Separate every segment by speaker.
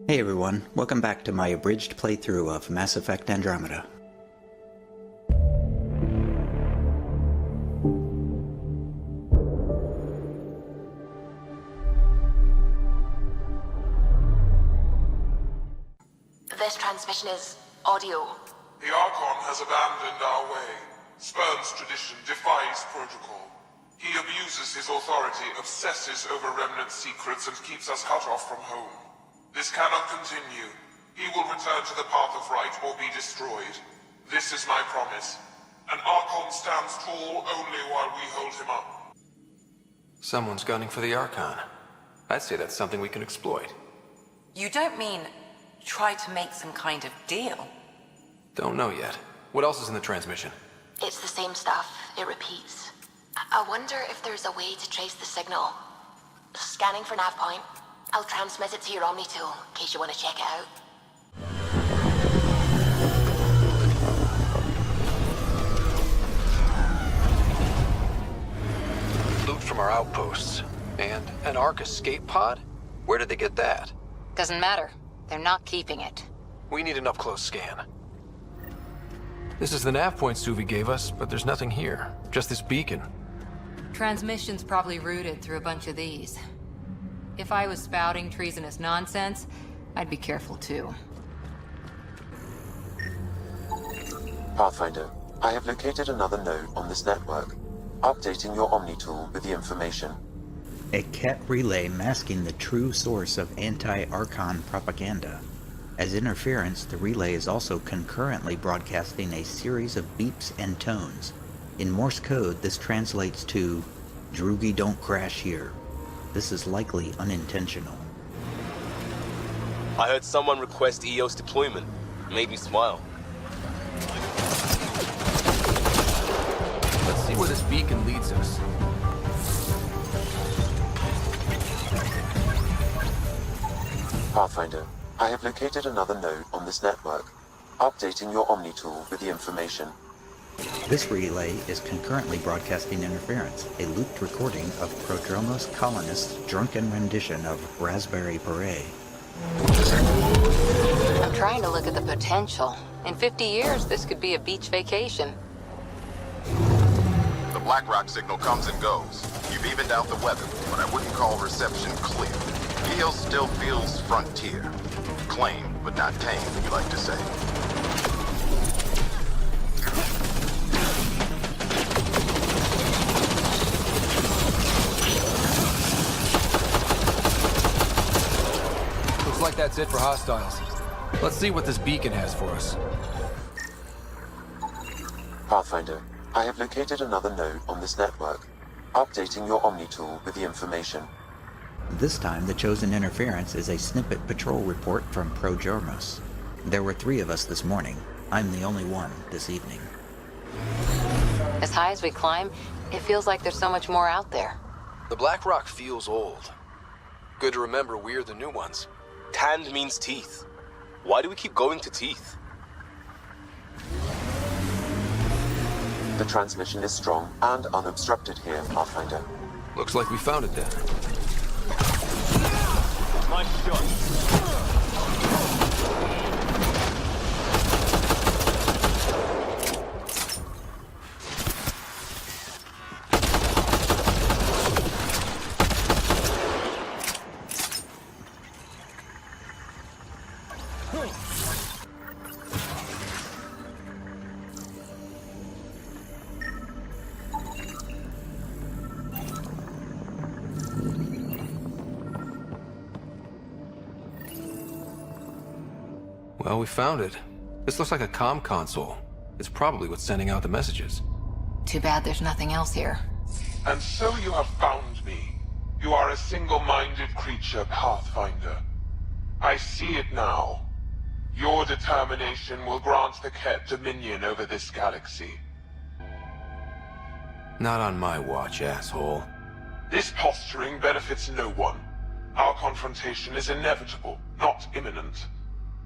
Speaker 1: Hey everyone, welcome back to my abridged playthrough of Mass Effect Andromeda.
Speaker 2: This transmission is audio.
Speaker 3: The Archon has abandoned our way, spurns tradition, defies protocol. He abuses his authority, obsesses over Remnant secrets, and keeps us cut off from home. This cannot continue. He will return to the path of right or be destroyed. This is my promise. An Archon stands tall only while we hold him up.
Speaker 4: Someone's gunning for the Archon. I'd say that's something we can exploit.
Speaker 2: You don't mean try to make some kind of deal?
Speaker 4: Don't know yet. What else is in the transmission?
Speaker 2: It's the same stuff. It repeats. I wonder if there's a way to trace the signal. Scanning for nav point. I'll transmit it to your Omni tool, in case you want to check it out.
Speaker 4: Loot from our outposts. And an Ark escape pod? Where did they get that?
Speaker 5: Doesn't matter. They're not keeping it.
Speaker 4: We need an up-close scan. This is the nav point Suvi gave us, but there's nothing here. Just this beacon.
Speaker 5: Transmission's probably routed through a bunch of these. If I was spouting treasonous nonsense, I'd be careful too.
Speaker 6: Pathfinder, I have located another node on this network. Updating your Omni tool with the information.
Speaker 1: A Ket relay masking the true source of anti-Archon propaganda. As interference, the relay is also concurrently broadcasting a series of beeps and tones. In Morse code, this translates to, "Drugi don't crash here." This is likely unintentional.
Speaker 7: I heard someone request EOS deployment. Made me smile.
Speaker 4: Let's see where this beacon leads us.
Speaker 6: Pathfinder, I have located another node on this network. Updating your Omni tool with the information.
Speaker 1: This relay is concurrently broadcasting interference, a looped recording of Prodromos colonists' drunken rendition of Raspberry Beret.
Speaker 5: I'm trying to look at the potential. In 50 years, this could be a beach vacation.
Speaker 8: The BlackRock signal comes and goes. You've evened out the weather, but I wouldn't call reception clear. EOS still feels frontier. Claimed, but not tamed, you like to say.
Speaker 4: Looks like that's it for hostiles. Let's see what this beacon has for us.
Speaker 6: Pathfinder, I have located another node on this network. Updating your Omni tool with the information.
Speaker 1: This time, the chosen interference is a snippet patrol report from Prodromos. There were 3 of us this morning. I'm the only one this evening.
Speaker 5: As high as we climb, it feels like there's so much more out there.
Speaker 4: The BlackRock feels old. Good to remember we're the new ones.
Speaker 7: Tanned means teeth. Why do we keep going to teeth?
Speaker 6: The transmission is strong and unobstructed here, Pathfinder.
Speaker 4: Looks like we found it then.
Speaker 7: Nice shot.
Speaker 4: Well, we found it. This looks like a comm console. It's probably what's sending out the messages.
Speaker 5: Too bad there's nothing else here.
Speaker 3: And so you have found me. You are a single-minded creature, Pathfinder. I see it now. Your determination will grant the Ket dominion over this galaxy.
Speaker 4: Not on my watch, asshole.
Speaker 3: This posturing benefits no one. Our confrontation is inevitable, not imminent.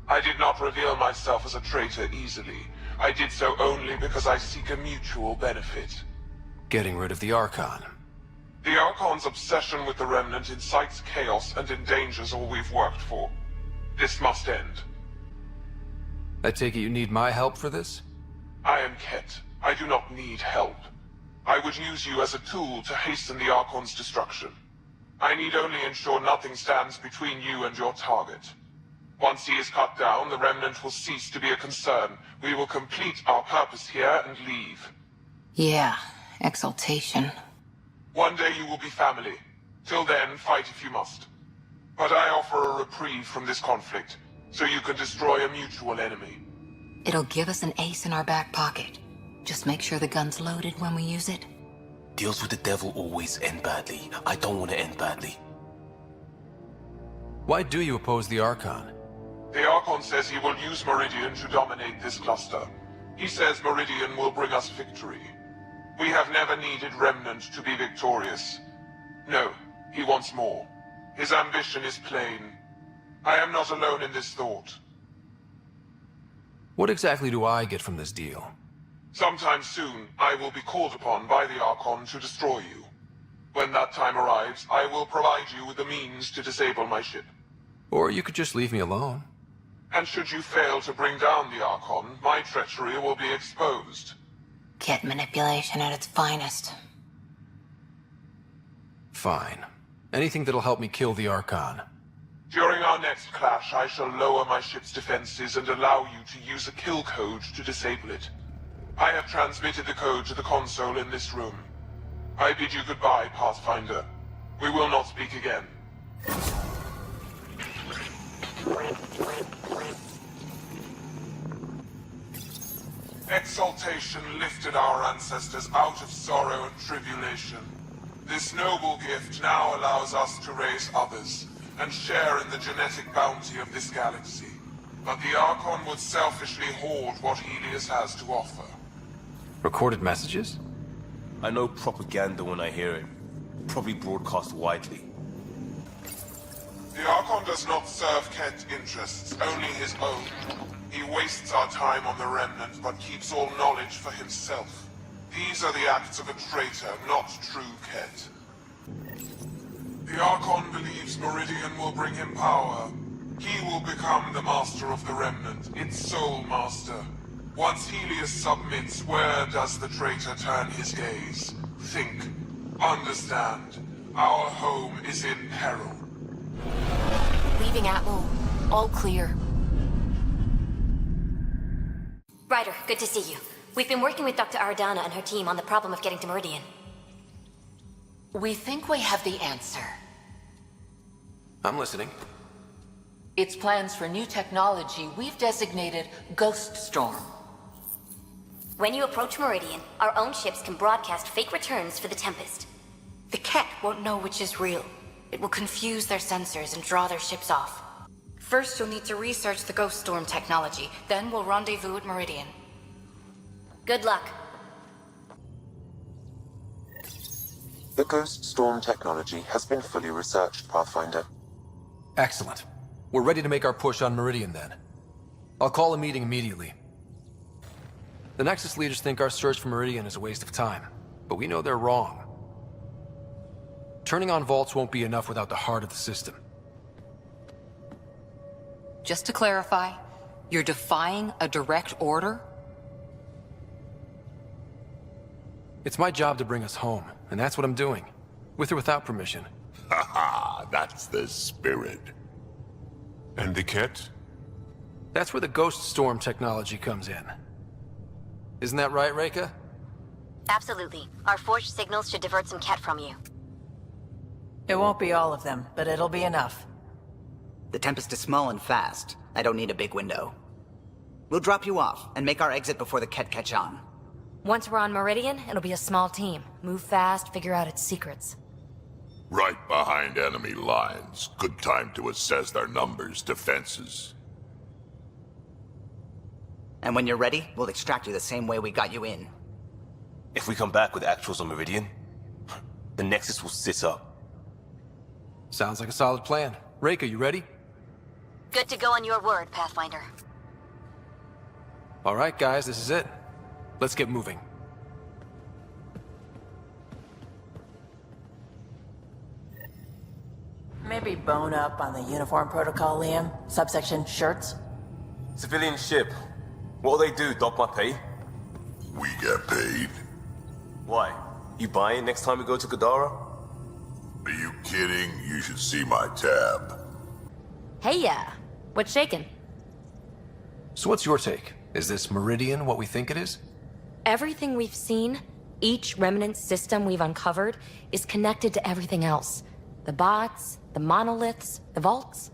Speaker 3: I did not reveal myself as a traitor easily. I did so only because I seek a mutual benefit.
Speaker 4: Getting rid of the Archon.
Speaker 3: The Archon's obsession with the Remnant incites chaos and endangers all we've worked for. This must end.
Speaker 4: I take it you need my help for this?
Speaker 3: I am Ket. I do not need help. I would use you as a tool to hasten the Archon's destruction. I need only ensure nothing stands between you and your target. Once he is cut down, the Remnant will cease to be a concern. We will complete our purpose here and leave.
Speaker 5: Yeah, exaltation.
Speaker 3: One day you will be family. Till then, fight if you must. But I offer a reprieve from this conflict, so you can destroy a mutual enemy.
Speaker 5: It'll give us an ace in our back pocket. Just make sure the gun's loaded when we use it.
Speaker 7: Deals with the devil always end badly. I don't want to end badly.
Speaker 4: Why do you oppose the Archon?
Speaker 3: The Archon says he will use Meridian to dominate this cluster. He says Meridian will bring us victory. We have never needed Remnant to be victorious. No, he wants more. His ambition is plain. I am not alone in this thought.
Speaker 4: What exactly do I get from this deal?
Speaker 3: Sometime soon, I will be called upon by the Archon to destroy you. When that time arrives, I will provide you with the means to disable my ship.
Speaker 4: Or you could just leave me alone.
Speaker 3: And should you fail to bring down the Archon, my treachery will be exposed.
Speaker 5: Kit manipulation at its finest.
Speaker 4: Fine. Anything that'll help me kill the Archon.
Speaker 3: During our next clash, I shall lower my ship's defenses and allow you to use a kill code to disable it. I have transmitted the code to the console in this room. I bid you goodbye, Pathfinder. We will not speak again. Exaltation lifted our ancestors out of sorrow and tribulation. This noble gift now allows us to raise others, and share in the genetic bounty of this galaxy. But the Archon would selfishly hoard what Helios has to offer.
Speaker 4: Recorded messages?
Speaker 7: I know propaganda when I hear it. Probably broadcast widely.
Speaker 3: The Archon does not serve Ket interests, only his own. He wastes our time on the Remnant, but keeps all knowledge for himself. These are the acts of a traitor, not true Ket. The Archon believes Meridian will bring him power. He will become the master of the Remnant, its sole master. Once Helios submits, where does the traitor turn his gaze? Think. Understand. Our home is in peril.
Speaker 2: Leaving Atmo. All clear.
Speaker 9: Ryder, good to see you. We've been working with Dr. Aradana and her team on the problem of getting to Meridian.
Speaker 10: We think we have the answer.
Speaker 4: I'm listening.
Speaker 10: It's plans for new technology we've designated Ghost Storm.
Speaker 9: When you approach Meridian, our own ships can broadcast fake returns for the Tempest.
Speaker 10: The Ket won't know which is real. It will confuse their sensors and draw their ships off. First, you'll need to research the Ghost Storm technology. Then we'll rendezvous at Meridian.
Speaker 9: Good luck.
Speaker 6: The Ghost Storm technology has been fully researched, Pathfinder.
Speaker 4: Excellent. We're ready to make our push on Meridian then. I'll call a meeting immediately. The Nexus leaders think our search for Meridian is a waste of time, but we know they're wrong. Turning on vaults won't be enough without the heart of the system.
Speaker 5: Just to clarify, you're defying a direct order?
Speaker 4: It's my job to bring us home, and that's what I'm doing. With or without permission.
Speaker 11: Haha, that's the spirit.
Speaker 3: And the Ket?
Speaker 4: That's where the Ghost Storm technology comes in. Isn't that right, Reika?
Speaker 9: Absolutely. Our forged signals should divert some Ket from you.
Speaker 12: It won't be all of them, but it'll be enough.
Speaker 13: The Tempest is small and fast. I don't need a big window. We'll drop you off and make our exit before the Ket catch on.
Speaker 9: Once we're on Meridian, it'll be a small team. Move fast, figure out its secrets.
Speaker 11: Right behind enemy lines. Good time to assess their numbers, defenses.
Speaker 13: And when you're ready, we'll extract you the same way we got you in.
Speaker 7: If we come back with actuals on Meridian, the Nexus will sit up.
Speaker 4: Sounds like a solid plan. Reika, you ready?
Speaker 9: Good to go on your word, Pathfinder.
Speaker 4: All right, guys, this is it. Let's get moving.
Speaker 12: maybe bone up on the uniform protocol, Liam? Subsection shirts?
Speaker 7: Civilian ship. What'll they do, dock my pay?
Speaker 11: We get paid.
Speaker 7: Why? You buying next time we go to Gadara?
Speaker 11: Are you kidding? You should see my tab.
Speaker 5: Hey, what's shaking?
Speaker 4: So what's your take? Is this Meridian what we think it is?
Speaker 9: Everything we've seen, each remnant system we've uncovered, is connected to everything else. The bots, the monoliths, the vaults.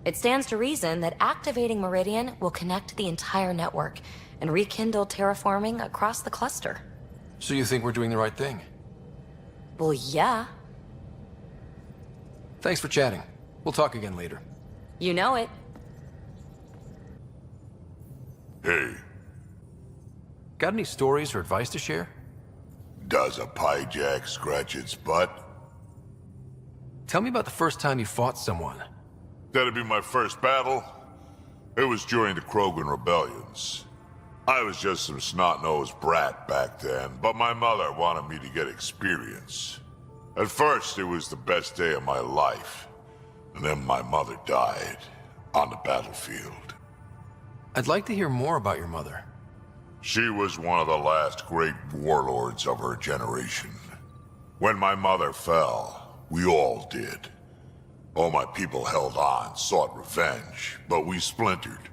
Speaker 9: It stands to reason that activating Meridian will connect the entire network and rekindle terraforming across the cluster.
Speaker 4: So you think we're doing the right thing?
Speaker 9: Well, yeah.
Speaker 4: Thanks for chatting. We'll talk again later.
Speaker 9: You know it.
Speaker 11: Hey,
Speaker 4: Got any stories or advice to share?
Speaker 11: does a pyjack scratch its butt?
Speaker 4: Tell me about the first time you fought someone.
Speaker 11: That'd be my first battle. It was during the Krogan rebellions. I was just some snot-nosed brat back then, but my mother wanted me to get experience. At first, it was the best day of my life. And then my mother died on the battlefield.
Speaker 4: I'd like to hear more about your mother.
Speaker 11: She was one of the last great warlords of her generation. When my mother fell, we all did. All my people held on, sought revenge, but we splintered.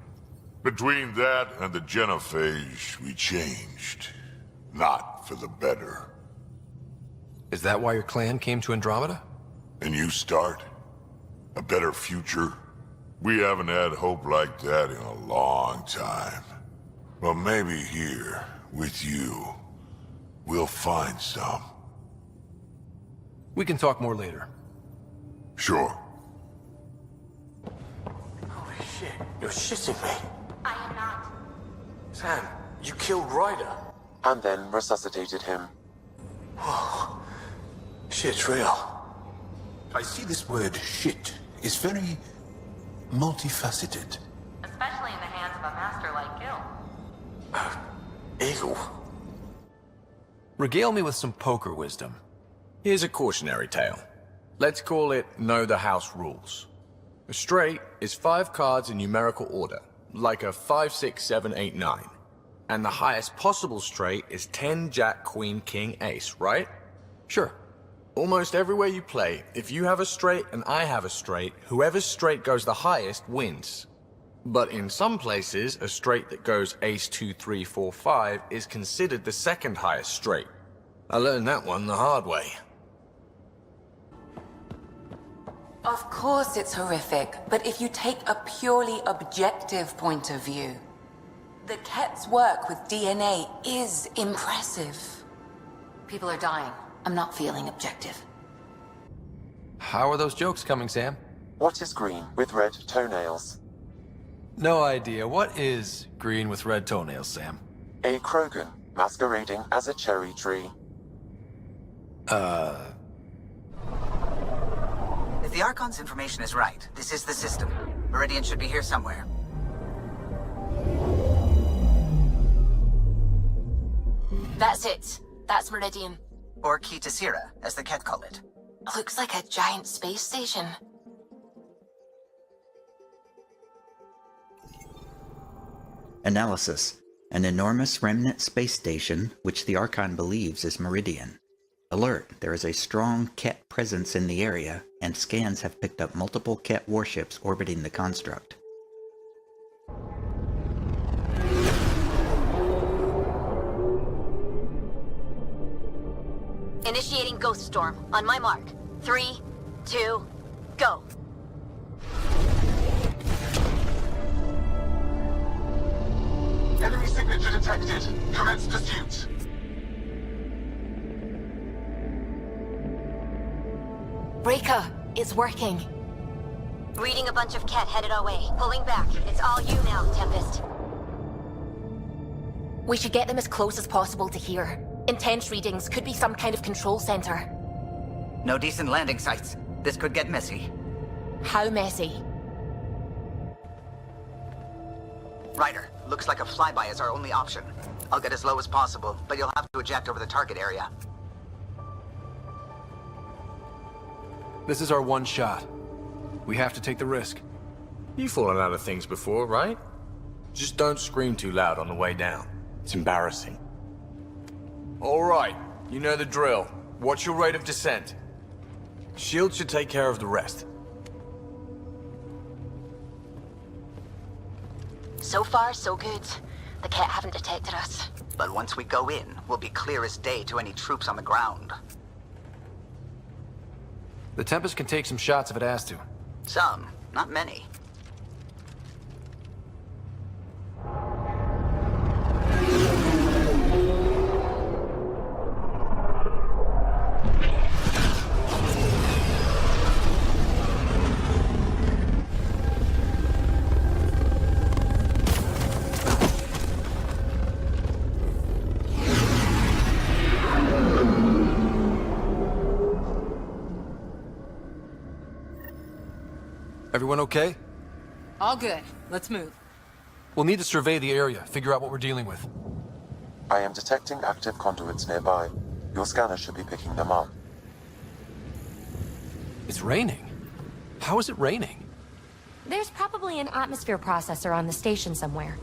Speaker 11: Between that and the genophage, we changed. Not for the better.
Speaker 4: Is that why your clan came to Andromeda?
Speaker 11: A new start? A better future? We haven't had hope like that in a long time. But maybe here, with you, we'll find some.
Speaker 4: We can talk more later.
Speaker 11: Sure.
Speaker 7: Holy shit, you're shitting me.
Speaker 9: I am not.
Speaker 7: Sam, you killed Ryder.
Speaker 6: And then resuscitated him.
Speaker 7: Whoa. Shit's real.
Speaker 14: I see this word shit is very multifaceted.
Speaker 5: Especially in the hands of a master like Gil.
Speaker 7: Eagle.
Speaker 4: Regale me with some poker wisdom.
Speaker 15: Here's a cautionary tale. Let's call it Know the House Rules. A straight is 5 cards in numerical order, like a 5, 6, 7, 8, 9. And the highest possible straight is 10, Jack, Queen, King, Ace, right?
Speaker 4: Sure.
Speaker 15: Almost everywhere you play, if you have a straight and I have a straight, whoever's straight goes the highest wins. But in some places, a straight that goes Ace, 2, 3, 4, 5 is considered the second highest straight. I learned that one the hard way.
Speaker 10: Of course it's horrific, but if you take a purely objective point of view, the Ket's work with DNA is impressive.
Speaker 5: People are dying. I'm not feeling objective.
Speaker 4: How are those jokes coming, Sam?
Speaker 6: What is green with red toenails?
Speaker 4: No idea. What is green with red toenails, Sam?
Speaker 6: A Krogan, masquerading as a cherry tree.
Speaker 13: If the Archon's information is right, this is the system. Meridian should be here somewhere.
Speaker 2: That's it. That's Meridian.
Speaker 13: Or Key to Sierra, as the Ket call it.
Speaker 2: Looks like a giant space station.
Speaker 1: Analysis. An enormous remnant space station, which the Archon believes is Meridian. Alert, there is a strong Ket presence in the area, and scans have picked up multiple Ket warships orbiting the construct.
Speaker 9: Initiating Ghost Storm. On my mark. 3, 2, go.
Speaker 3: Enemy signature detected. Commence pursuit.
Speaker 2: Breaker, it's working.
Speaker 9: Reading a bunch of Ket headed our way. Pulling back. It's all you now, Tempest.
Speaker 2: We should get them as close as possible to here. Intense readings could be some kind of control center.
Speaker 13: No decent landing sites. This could get messy.
Speaker 2: How messy?
Speaker 13: Ryder, looks like a flyby is our only option. I'll get as low as possible, but you'll have to eject over the target area.
Speaker 4: This is our one shot. We have to take the risk.
Speaker 15: You've fallen out of things before, right? Just don't scream too loud on the way down. It's embarrassing. All right, you know the drill. What's your rate of descent? Shield should take care of the rest.
Speaker 2: So far, so good. The Ket haven't detected us.
Speaker 13: But once we go in, we'll be clear as day to any troops on the ground.
Speaker 4: The Tempest can take some shots if it has to.
Speaker 13: Some, not many.
Speaker 4: Everyone okay?
Speaker 5: All good. Let's move.
Speaker 4: We'll need to survey the area, figure out what we're dealing with.
Speaker 6: I am detecting active conduits nearby. Your scanner should be picking them up.
Speaker 4: It's raining. How is it raining?
Speaker 9: There's probably an atmosphere processor on the station somewhere.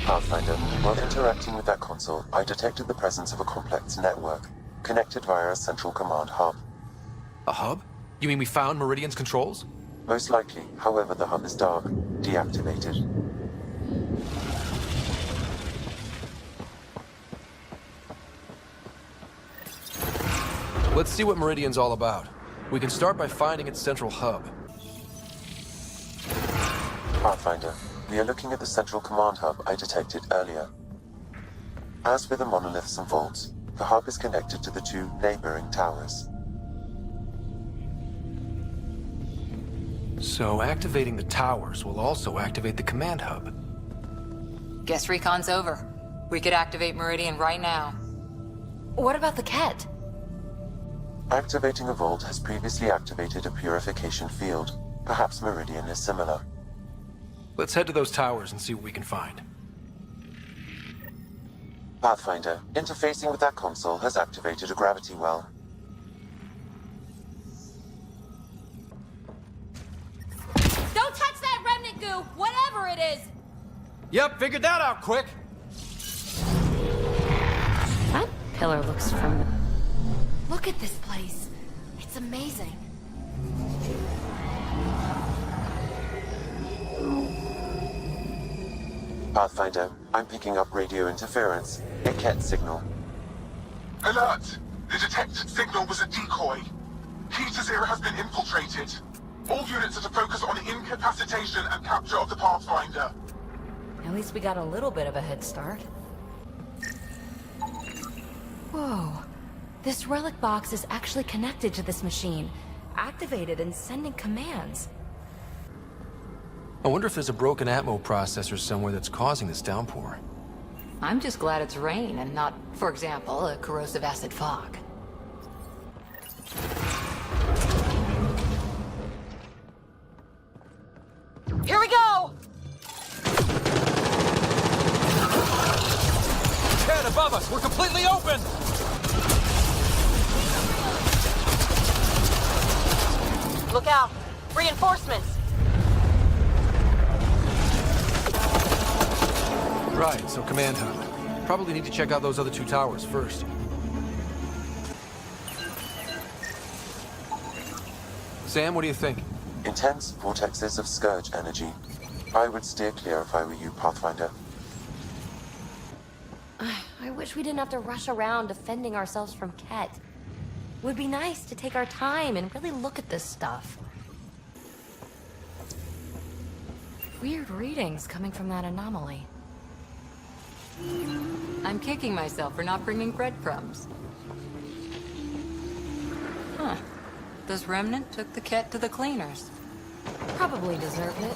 Speaker 6: Pathfinder, while interacting with that console, I detected the presence of a complex network, connected via a central command hub.
Speaker 4: A hub? You mean we found Meridian's controls?
Speaker 6: Most likely, however, the hub is dark, deactivated.
Speaker 4: Let's see what Meridian's all about. We can start by finding its central hub.
Speaker 6: Pathfinder, we are looking at the central command hub I detected earlier. As with the monoliths and vaults, the hub is connected to the two neighboring towers.
Speaker 4: So activating the towers will also activate the command hub.
Speaker 5: Guess recon's over. We could activate Meridian right now.
Speaker 9: What about the Ket?
Speaker 6: Activating a vault has previously activated a purification field. Perhaps Meridian is similar.
Speaker 4: Let's head to those towers and see what we can find.
Speaker 6: Pathfinder, interfacing with that console has activated a gravity well.
Speaker 16: Don't touch that remnant goo, whatever it is!
Speaker 4: Yep, figured that out quick!
Speaker 9: That pillar looks from... Look at this place. It's amazing.
Speaker 6: Pathfinder, I'm picking up radio interference. A Ket signal.
Speaker 3: Alert! The detected signal was a decoy. Peter's era has been infiltrated. All units are to focus on incapacitation and capture of the Pathfinder.
Speaker 9: At least we got a little bit of a head start. Whoa. This relic box is actually connected to this machine, activated and sending commands.
Speaker 4: I wonder if there's a broken Atmo processor somewhere that's causing this downpour.
Speaker 5: I'm just glad it's rain and not, for example, a corrosive acid fog.
Speaker 16: Here we go!
Speaker 4: Ken, above us! We're completely open!
Speaker 16: Look out! Reinforcements!
Speaker 4: Right, so command hub. Probably need to check out those other two towers first. Sam, what do you think?
Speaker 6: Intense vortexes of scourge energy. I would steer clear if I were you, Pathfinder.
Speaker 9: I wish we didn't have to rush around defending ourselves from Ket. Would be nice to take our time and really look at this stuff. Weird readings coming from that anomaly.
Speaker 5: I'm kicking myself for not bringing breadcrumbs. Huh. This remnant took the Ket to the cleaners.
Speaker 9: Probably deserved it.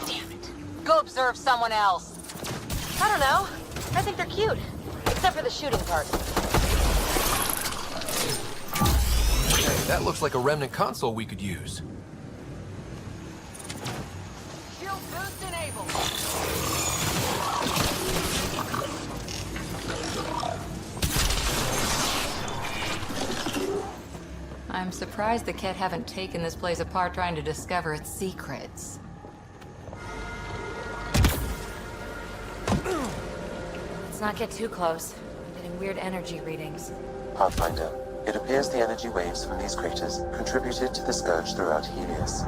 Speaker 16: Damn it. Go observe someone else. I don't know. I think they're cute. Except for the shooting part.
Speaker 4: Hey, that looks like a remnant console we could use.
Speaker 16: Shield boost enabled.
Speaker 5: I'm surprised the Ket haven't taken this place apart trying to discover its secrets.
Speaker 9: Let's not get too close. I'm getting weird energy readings.
Speaker 6: Pathfinder, it appears the energy waves from these craters contributed to the scourge throughout Helios.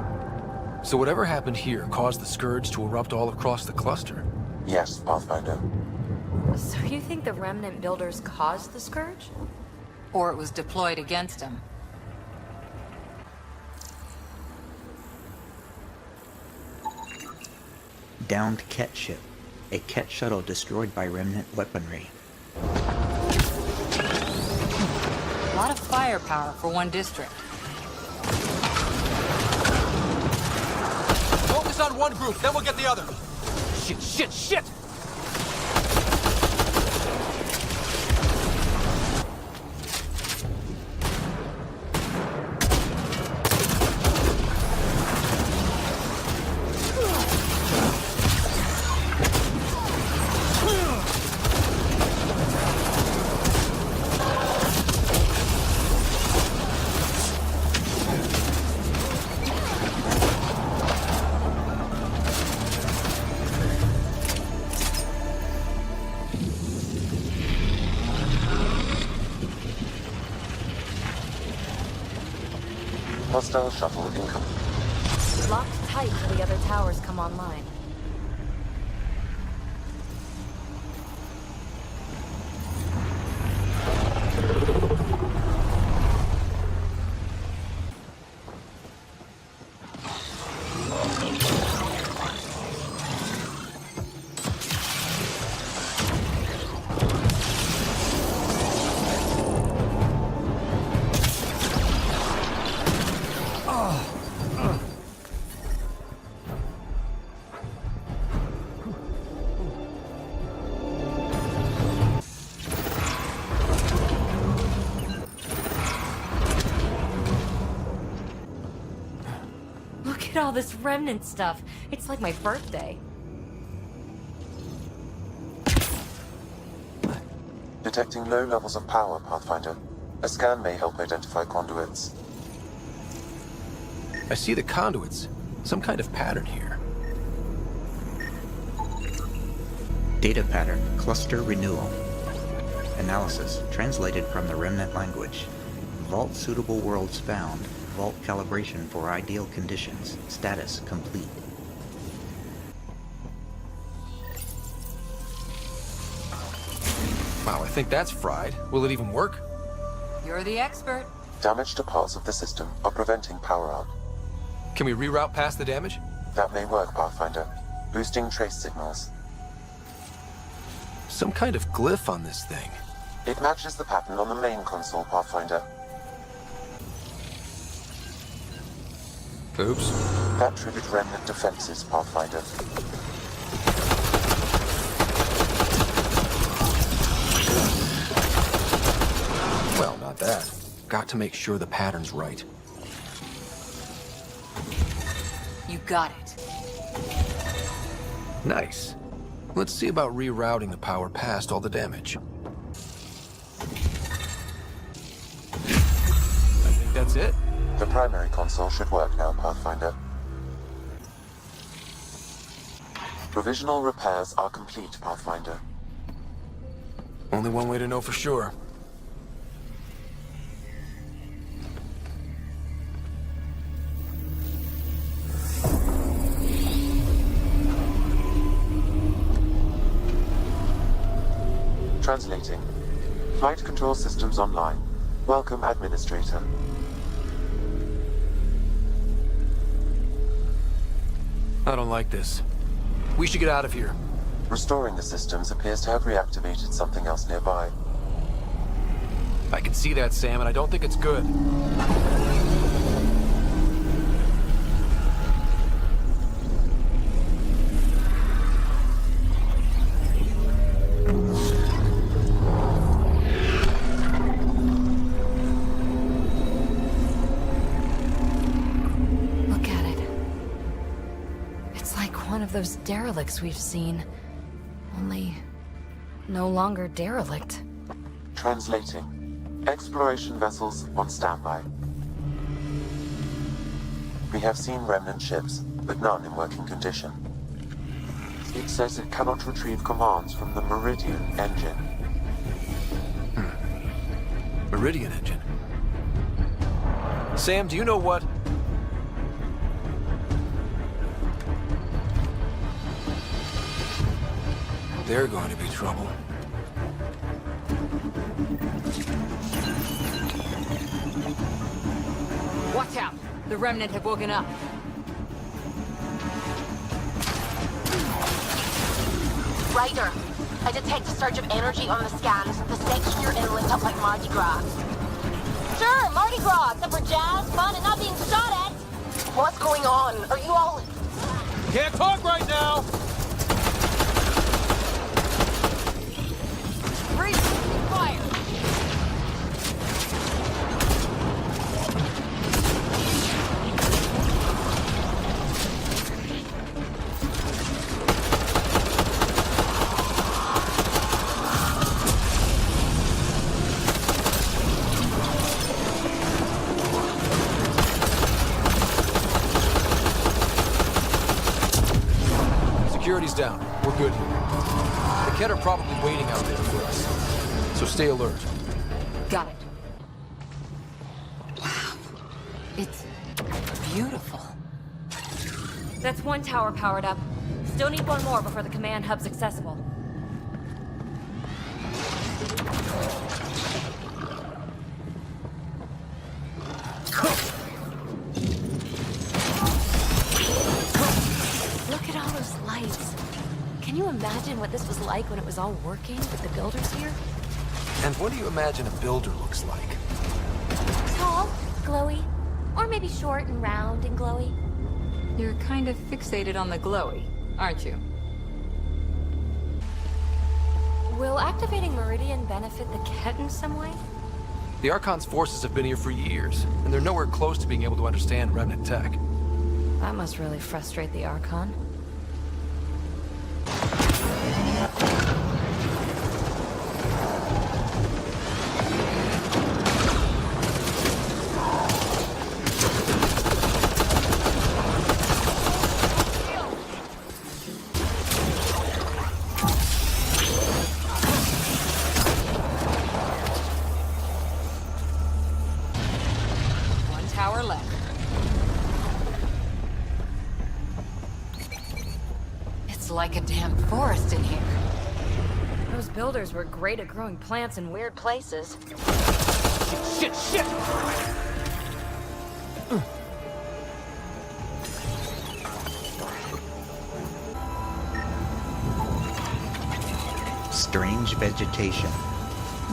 Speaker 4: So whatever happened here caused the scourge to erupt all across the cluster?
Speaker 6: Yes, Pathfinder.
Speaker 9: So you think the Remnant builders caused the scourge?
Speaker 5: Or it was deployed against them.
Speaker 1: Downed Ket ship. A Ket shuttle destroyed by Remnant weaponry.
Speaker 5: A lot of firepower for one district.
Speaker 4: Focus on one group, then we'll get the other. Shit!
Speaker 6: Hostile shuttle incoming.
Speaker 9: Locked tight till the other towers come online. Look at all this Remnant stuff. It's like my birthday.
Speaker 6: Detecting low levels of power, Pathfinder. A scan may help identify conduits.
Speaker 4: I see the conduits. Some kind of pattern here.
Speaker 1: Data pattern. Cluster renewal. Analysis. Translated from the Remnant language. Vault suitable worlds found. Vault calibration for ideal conditions. Status complete.
Speaker 4: Wow, I think that's fried. Will it even work?
Speaker 5: You're the expert.
Speaker 6: Damage to parts of the system are preventing power out.
Speaker 4: Can we reroute past the damage?
Speaker 6: That may work, Pathfinder. Boosting trace signals.
Speaker 4: Some kind of glyph on this thing.
Speaker 6: It matches the pattern on the main console, Pathfinder.
Speaker 4: Oops.
Speaker 6: That triggered Remnant defenses, Pathfinder.
Speaker 4: Well, not that. Got to make sure the pattern's right.
Speaker 5: You got it.
Speaker 4: Nice. Let's see about rerouting the power past all the damage. I think that's it.
Speaker 6: The primary console should work now, Pathfinder. Provisional repairs are complete, Pathfinder.
Speaker 4: Only one way to know for sure.
Speaker 6: Translating. Flight control systems online. Welcome, Administrator.
Speaker 4: I don't like this. We should get out of here.
Speaker 6: Restoring the systems appears to have reactivated something else nearby.
Speaker 4: I can see that, Sam, and I don't think it's good.
Speaker 9: Those derelicts we've seen. Only no longer derelict.
Speaker 6: Translating. Exploration vessels on standby. We have seen remnant ships, but none in working condition. It says it cannot retrieve commands from the Meridian engine.
Speaker 4: Meridian engine. Sam, do you know what? They're going to be trouble.
Speaker 5: Watch out! The Remnant have woken up.
Speaker 2: Ryder, I detect a surge of energy on the scans. The section you're in lit up like Mardi Gras.
Speaker 16: Sure, Mardi Gras, except for jazz, fun, and not being shot at.
Speaker 2: What's going on? Are you all...
Speaker 4: Can't talk right now!
Speaker 5: Breathe! Fire!
Speaker 4: Security's down. We're good here. The Kett are probably waiting out there for us. So stay alert.
Speaker 5: Got it. Wow. It's beautiful.
Speaker 9: That's one tower powered up. Still need one more before the command hub's accessible. Look at all those lights. Can you imagine what this was like when it was all working with the builders here?
Speaker 4: And what do you imagine a builder looks like?
Speaker 9: Tall, glowy, or maybe short and round and glowy.
Speaker 5: You're kind of fixated on the glowy, aren't you?
Speaker 9: Will activating Meridian benefit the Kett in some way?
Speaker 4: The Archon's forces have been here for years, and they're nowhere close to being able to understand Remnant tech.
Speaker 9: That must really frustrate the Archon.
Speaker 5: One tower left. It's like a damn forest in here.
Speaker 9: Those builders were great at growing plants in weird places.
Speaker 4: Shit!
Speaker 1: Strange vegetation.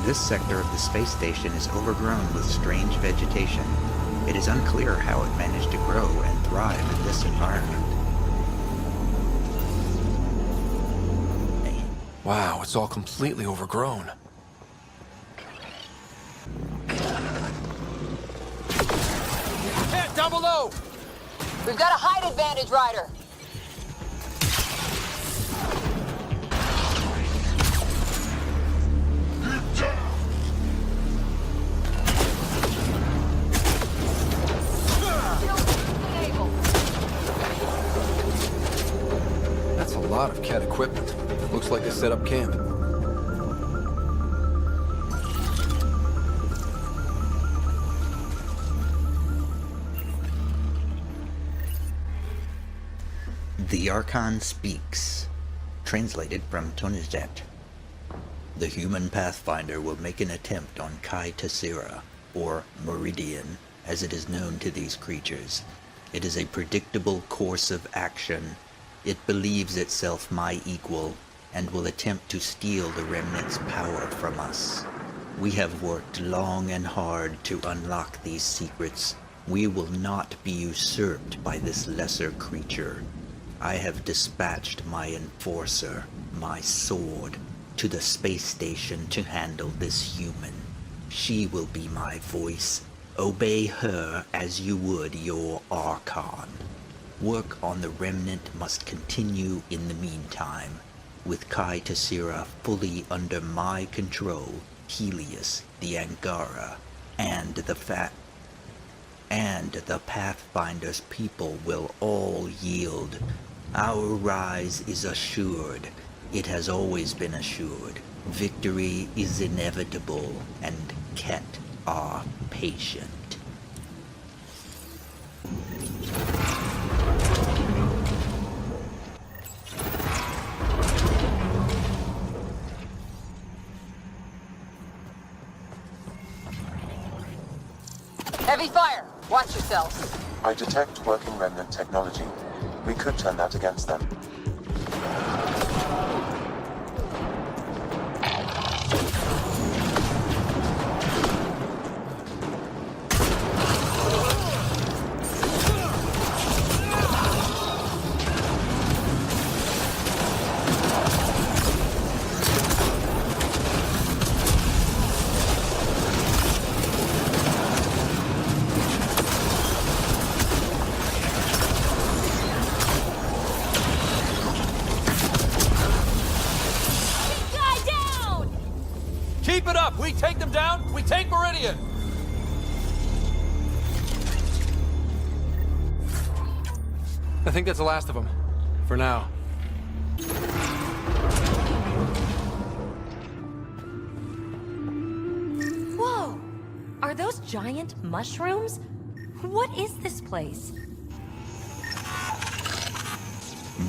Speaker 1: This sector of the space station is overgrown with strange vegetation. It is unclear how it managed to grow and thrive in this environment.
Speaker 4: Wow, it's all completely overgrown. Hey, down below!
Speaker 16: We've got a height advantage, Ryder.
Speaker 4: That's a lot of Kett equipment. Looks like they set up camp.
Speaker 1: The Archon speaks. Translated from Tonizet. The human Pathfinder will make an attempt on Kai Tessera, or Meridian, as it is known to these creatures. It is a predictable course of action. It believes itself my equal, and will attempt to steal the Remnant's power from us. We have worked long and hard to unlock these secrets. We will not be usurped by this lesser creature. I have dispatched my enforcer, my sword, to the space station to handle this human. She will be my voice. Obey her as you would your Archon. Work on the Remnant must continue in the meantime. With Kai Tessera fully under my control, Helios, the Angara, and the and the Pathfinder's people will all yield. Our rise is assured. It has always been assured. Victory is inevitable, and Ket are patient.
Speaker 16: Heavy fire! Watch yourselves.
Speaker 6: I detect working remnant technology. We could turn that against them.
Speaker 4: Keep it up! We take them down, we take Meridian! I think that's the last of them. For now.
Speaker 9: Whoa! Are those giant mushrooms? What is this place?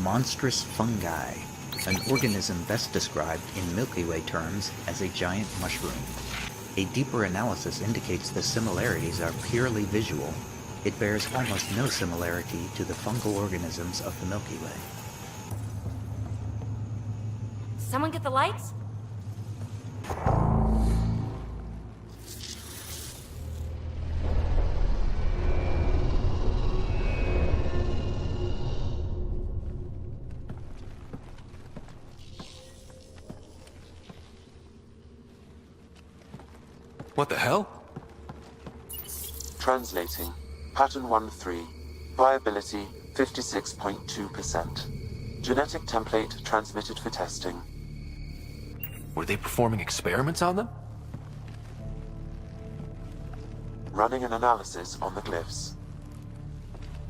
Speaker 1: Monstrous fungi, an organism best described in Milky Way terms as a giant mushroom. A deeper analysis indicates the similarities are purely visual. It bears almost no similarity to the fungal organisms of the Milky Way.
Speaker 9: Someone get the lights?
Speaker 4: What the hell?
Speaker 6: Translating. Pattern 1-3. Viability 56.2%. Genetic template transmitted for testing.
Speaker 4: Were they performing experiments on them?
Speaker 6: Running an analysis on the glyphs.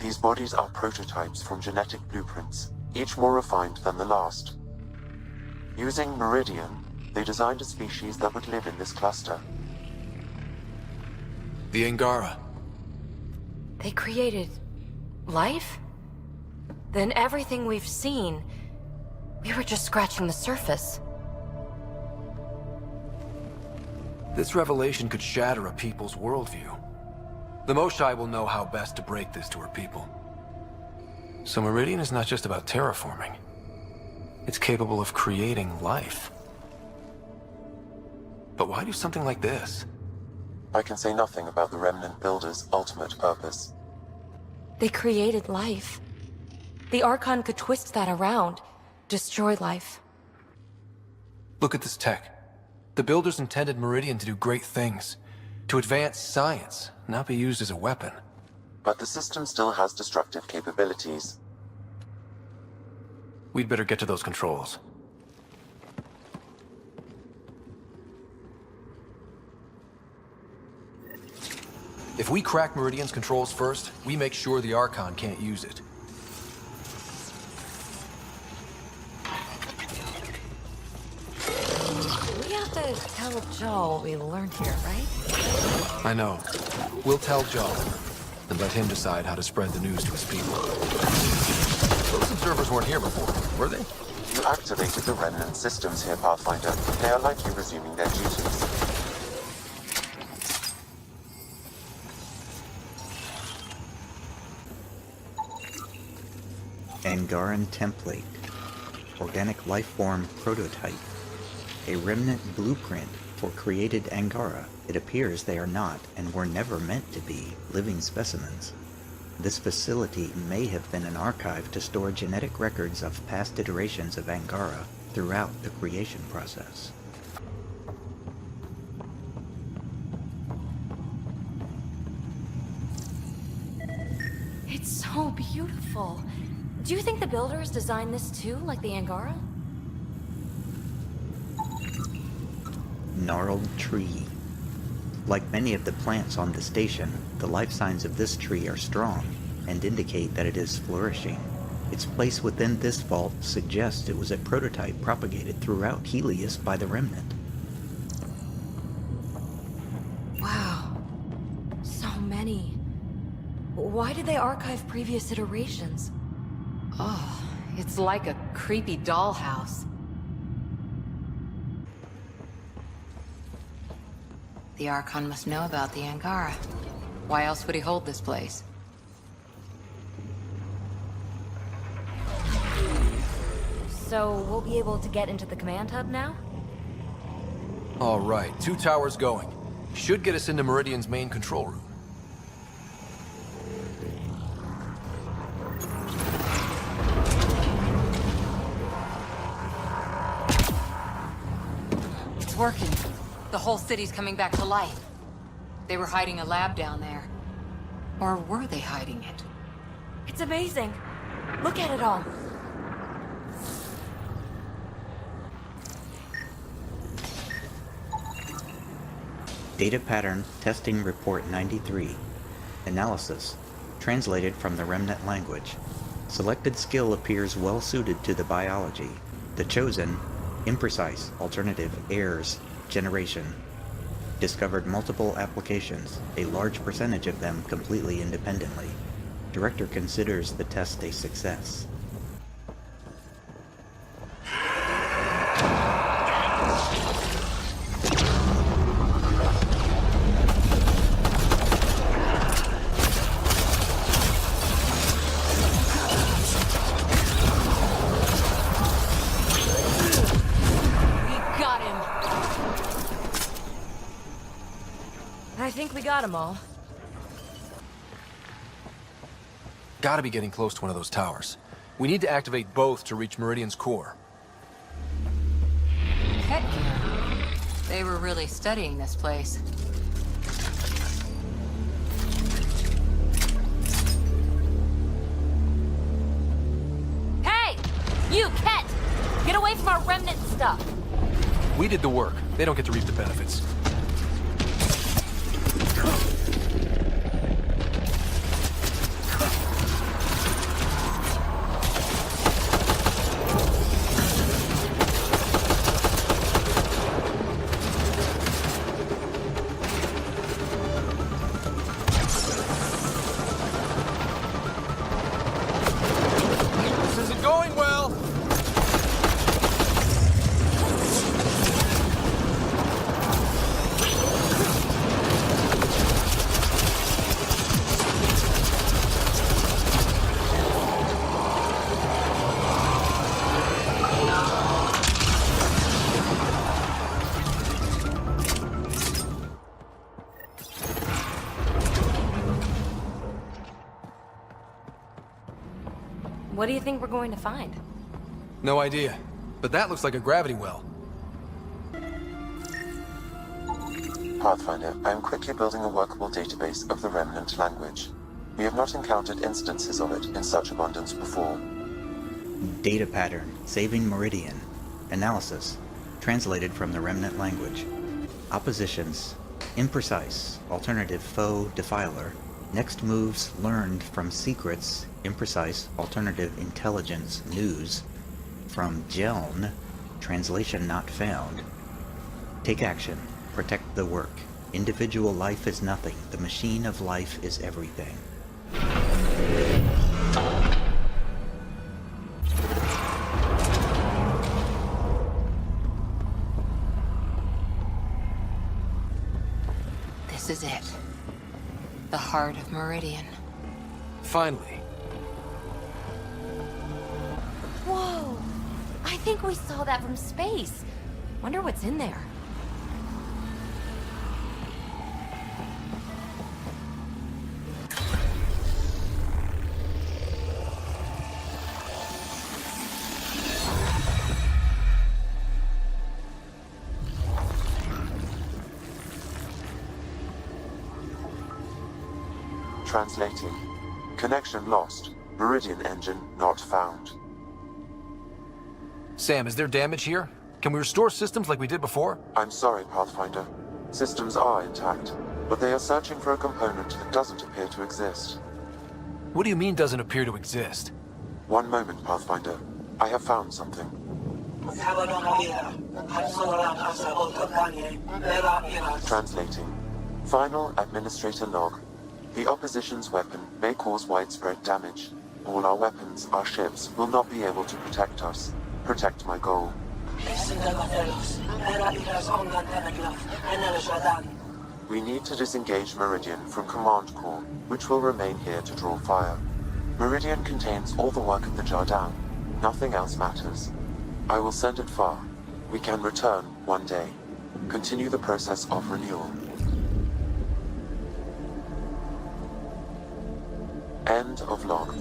Speaker 6: These bodies are prototypes from genetic blueprints, each more refined than the last. Using Meridian, they designed a species that would live in this cluster.
Speaker 4: The Angara.
Speaker 9: They created life? Then everything we've seen, we were just scratching the surface.
Speaker 4: This revelation could shatter a people's worldview. The Moshai will know how best to break this to her people. So Meridian is not just about terraforming. It's capable of creating life. But why do something like this?
Speaker 6: I can say nothing about the Remnant Builder's ultimate purpose.
Speaker 9: They created life. The Archon could twist that around, destroy life.
Speaker 4: Look at this tech. The Builders intended Meridian to do great things. To advance science, not be used as a weapon.
Speaker 6: But the system still has destructive capabilities.
Speaker 4: We'd better get to those controls. If we crack Meridian's controls first, we make sure the Archon can't use it.
Speaker 9: We have to tell Joel what we learned here, right?
Speaker 4: I know. We'll tell Joel, and let him decide how to spread the news to his people. Those observers weren't here before, were they?
Speaker 6: You activated the Remnant systems here, Pathfinder. They are likely resuming their duties.
Speaker 1: Angaran template. Organic life form prototype. A remnant blueprint for created Angara. It appears they are not, and were never meant to be, living specimens. This facility may have been an archive to store genetic records of past iterations of Angara throughout the creation process.
Speaker 9: It's so beautiful. Do you think the Builders designed this too, like the Angara?
Speaker 1: Gnarled tree. Like many of the plants on the station, the life signs of this tree are strong and indicate that it is flourishing. Its place within this vault suggests it was a prototype propagated throughout Helios by the Remnant.
Speaker 9: Wow. So many. Why did they archive previous iterations?
Speaker 5: Oh, it's like a creepy dollhouse. The Archon must know about the Angara. Why else would he hold this place?
Speaker 9: So we'll be able to get into the command hub now?
Speaker 4: All right, 2 towers going. Should get us into Meridian's main control room.
Speaker 5: It's working. The whole city's coming back to life. They were hiding a lab down there. Or were they hiding it?
Speaker 9: It's amazing. Look at it all.
Speaker 1: Data Pattern Testing Report 93. Analysis. Translated from the Remnant language. Selected skill appears well suited to the biology. The chosen, imprecise, alternative, heirs, generation. Discovered multiple applications, a large percentage of them completely independently. Director considers the test a success.
Speaker 9: I think we got them all.
Speaker 4: Gotta be getting close to one of those towers. We need to activate both to reach Meridian's core.
Speaker 5: Heck, they were really studying this place.
Speaker 9: Hey! You, Ket! Get away from our remnant stuff!
Speaker 4: We did the work. They don't get to reap the benefits.
Speaker 9: What do you think we're going to find?
Speaker 4: No idea. But that looks like a gravity well.
Speaker 6: Pathfinder, I am quickly building a workable database of the Remnant language. We have not encountered instances of it in such abundance before.
Speaker 1: Data Pattern Saving Meridian. Analysis. Translated from the Remnant language. Oppositions. Imprecise. Alternative foe defiler. Next moves learned from secrets. Imprecise. Alternative intelligence news. From Jeln. Translation not found. Take action. Protect the work. Individual life is nothing. The machine of life is everything.
Speaker 5: This is it. The heart of Meridian.
Speaker 4: Finally.
Speaker 9: Whoa! I think we saw that from space. Wonder what's in there.
Speaker 6: Translating. Connection lost. Meridian engine not found.
Speaker 4: Sam, is there damage here? Can we restore systems like we did before?
Speaker 6: I'm sorry, Pathfinder. Systems are intact, but they are searching for a component that doesn't appear to exist.
Speaker 4: What do you mean doesn't appear to exist?
Speaker 6: One moment, Pathfinder. I have found something. Translating. Final Administrator log. The opposition's weapon may cause widespread damage. All our weapons, our ships, will not be able to protect us. Protect my goal. We need to disengage Meridian from Command Core, which will remain here to draw fire. Meridian contains all the work of the Jardin. Nothing else matters. I will send it far. We can return one day. Continue the process of renewal. End of log.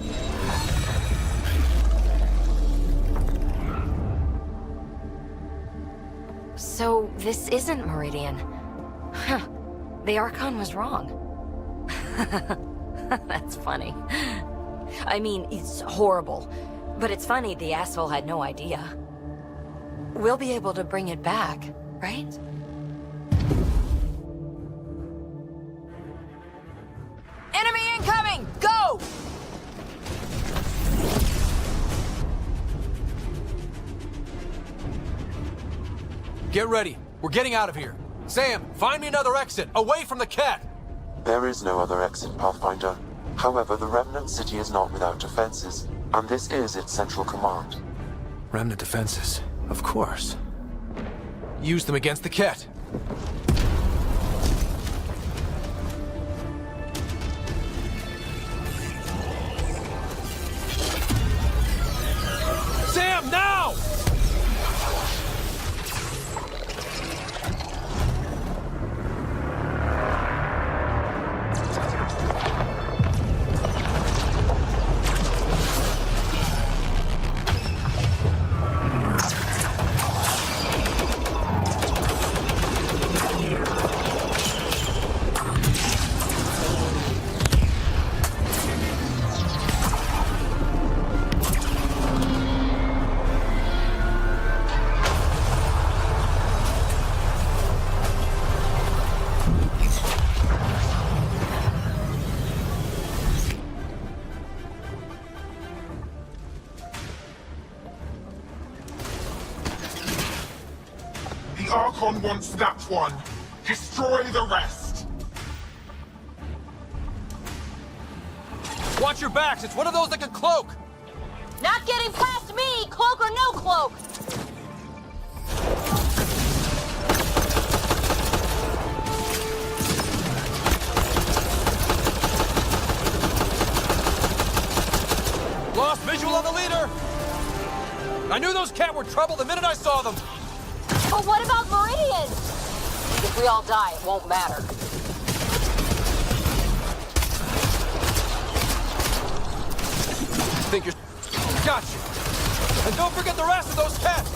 Speaker 9: So, this isn't Meridian. Huh. The Archon was wrong. That's funny. I mean, it's horrible. But it's funny the asshole had no idea. We'll be able to bring it back, right?
Speaker 16: Enemy incoming! Go!
Speaker 4: Get ready. We're getting out of here. Sam, find me another exit, away from the cat!
Speaker 6: There is no other exit, Pathfinder. However, the Remnant City is not without defenses, and this is its central command.
Speaker 4: Remnant defenses, of course. Use them against the cat. Sam, now!
Speaker 3: The Archon wants that one. Destroy the rest.
Speaker 4: Watch your backs, it's one of those that can cloak!
Speaker 16: Not getting past me, cloak or no cloak!
Speaker 4: Lost visual on the leader! I knew those cat were trouble the minute I saw them!
Speaker 16: But what about Meridian? If we all die, it won't matter.
Speaker 4: Think you're... Gotcha! And don't forget the rest of those cats!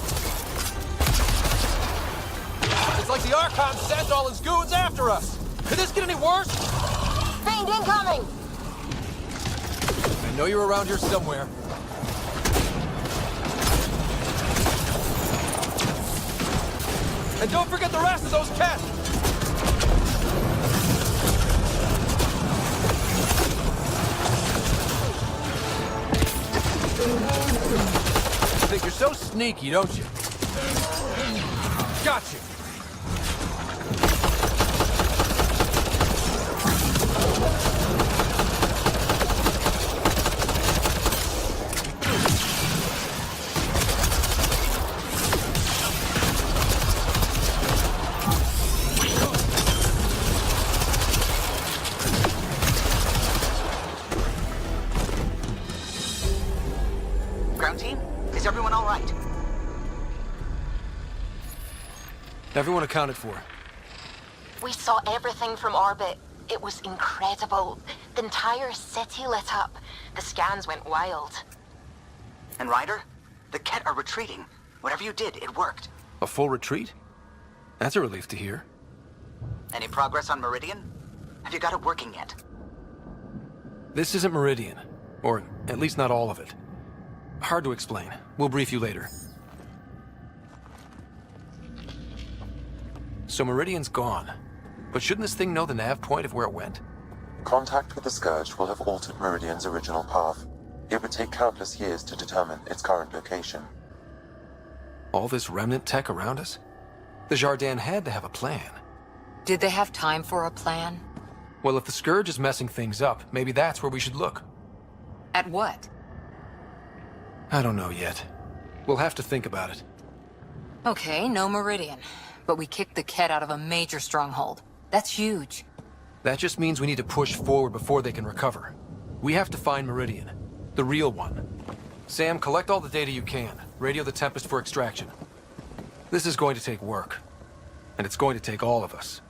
Speaker 4: It's like the Archon sent all his goons after us! Could this get any worse?
Speaker 16: Fiend incoming!
Speaker 4: I know you're around here somewhere. And don't forget the rest of those cats! You think you're so sneaky, don't you? Gotcha!
Speaker 13: Ground team, is everyone all right?
Speaker 4: Everyone accounted for.
Speaker 2: We saw everything from orbit. It was incredible. The entire city lit up. The scans went wild.
Speaker 13: And Ryder? The Ket are retreating. Whatever you did, it worked.
Speaker 4: A full retreat? That's a relief to hear.
Speaker 13: Any progress on Meridian? Have you got it working yet?
Speaker 4: This isn't Meridian. Or at least not all of it. Hard to explain. We'll brief you later. So Meridian's gone. But shouldn't this thing know the nav point of where it went?
Speaker 6: Contact with the Scourge will have altered Meridian's original path. It would take countless years to determine its current location.
Speaker 4: All this remnant tech around us? The Jardin had to have a plan.
Speaker 5: Did they have time for a plan?
Speaker 4: Well, if the Scourge is messing things up, maybe that's where we should look.
Speaker 5: At what?
Speaker 4: I don't know yet. We'll have to think about it.
Speaker 5: Okay, no Meridian. But we kicked the Ket out of a major stronghold. That's huge.
Speaker 4: That just means we need to push forward before they can recover. We have to find Meridian. The real one. Sam, collect all the data you can. Radio the Tempest for extraction. This is going to take work. And it's going to take all of us.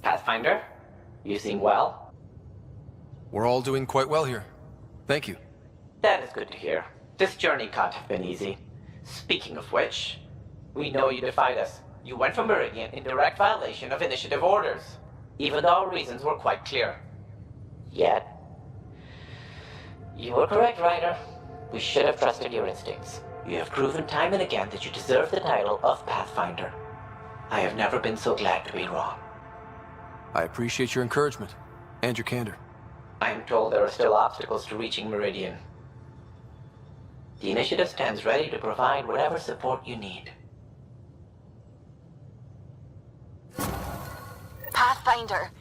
Speaker 17: Pathfinder, you seem well.
Speaker 4: We're all doing quite well here. Thank you.
Speaker 17: That is good to hear. This journey can't have been easy. Speaking of which, we know you defied us. You went from Meridian in direct violation of initiative orders, even though our reasons were quite clear. Yet, you were correct, Ryder. We should have trusted your instincts. You have proven time and again that you deserve the title of Pathfinder. I have never been so glad to be wrong.
Speaker 4: I appreciate your encouragement, and your candor.
Speaker 17: I am told there are still obstacles to reaching Meridian. The Initiative stands ready to provide whatever support you need.
Speaker 2: Pathfinder,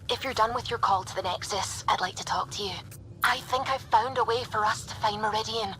Speaker 2: if you're done with your call to the Nexus, I'd like to talk to you. I think I've found a way for us to find Meridian.